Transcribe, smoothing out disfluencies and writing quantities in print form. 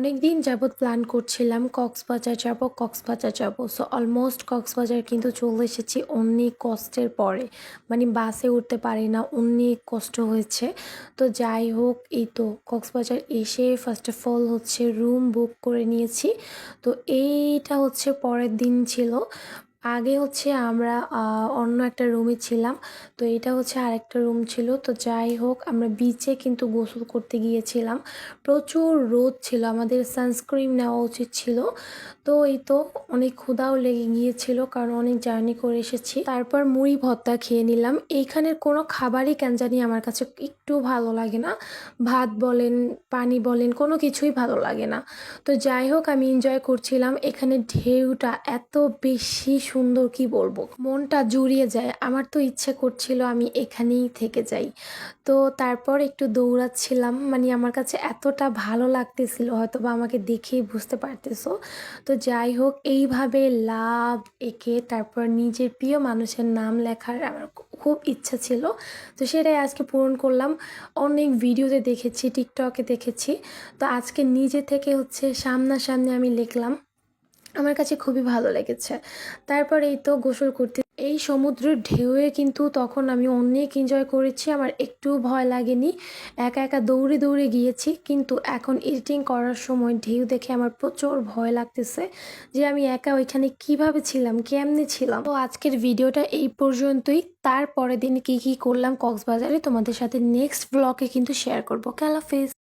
অনেক দিন যাবৎ প্ল্যান করছিলাম কক্সবাজার যাব। সো অলমোস্ট কক্সবাজার কিন্তু চলে এসেছি অনেক কষ্টের পরে। মানে বাসে উঠতে পারি না, অনেক কষ্ট হয়েছে। তো যাই হোক, এই তো কক্সবাজার এসে ফার্স্ট অফ অল হচ্ছে রুম বুক করে নিয়েছি। তো এইটা হচ্ছে পরের দিন ছিল। আগে হচ্ছে আমরা অন্য একটা রুমে ছিলাম। তো এটা হচ্ছে আরেকটা রুম ছিল। তো যাই হোক, আমরা বিচে কিন্তু গোসল করতে গিয়েছিলাম। প্রচুর রোদ ছিল, আমাদের সানস্ক্রিন নেওয়া উচিত ছিল। তো এই তো অনেক ক্ষুধাও লেগে গিয়েছিল, কারণ অনেক জার্নি করে এসেছি। তারপর মুড়ি ভর্তা খেয়ে নিলাম। এইখানের কোনো খাবারই কেন জানি আমার কাছে একটু ভালো লাগে না। ভাত বলেন, পানি বলেন, কোনো কিছুই ভালো লাগে না। তো যাই হোক, আমি এনজয় করছিলাম। এখানে ঢেউটা এত বেশি সুন্দর, কি বলবো, মনটা জুড়িয়ে যায়। আমার তো ইচ্ছে করছিল আমি এখানেই থেকে যাই। তো তারপর একটু দৌড়াচ্ছিলাম, মানে আমার কাছে এতটা ভালো লাগতেছিল, হয়তো বা আমাকে দেখেই বুঝতে পারতেছো। তো যাই হোক, এইভাবে লাভ এঁকে তারপর নিজের প্রিয় মানুষের নাম লেখার আমার খুব ইচ্ছা ছিল। তো সেটাই আজকে পূরণ করলাম। অনেক ভিডিওতে দেখেছি, টিকটকে দেখেছি। তো আজকে নিজে থেকে হচ্ছে সামনাসামনি আমি লিখলাম। আমার কাছে খুবই ভালো লেগেছে। তারপর এই তো গোসল করতে, এই সমুদ্রের ঢেউয়ে কিন্তু তখন আমি অনেক এনজয় করেছি, আমার একটুও ভয় লাগেনি। একা একা দৌড়ে দৌড়ে গিয়েছি, কিন্তু এখন এডিটিং করার সময় ঢেউ দেখে আমার প্রচুর ভয় লাগতেছে যে আমি একা ওইখানে কিভাবে ছিলাম, কেমনে ছিলাম। তো আজকের ভিডিওটা এই পর্যন্তই। তারপরের দিন কি কি করলাম কক্সবাজারে তোমাদের সাথে নেক্সট ব্লগে কিন্তু শেয়ার করবো। আল্লাহ হাফেজ।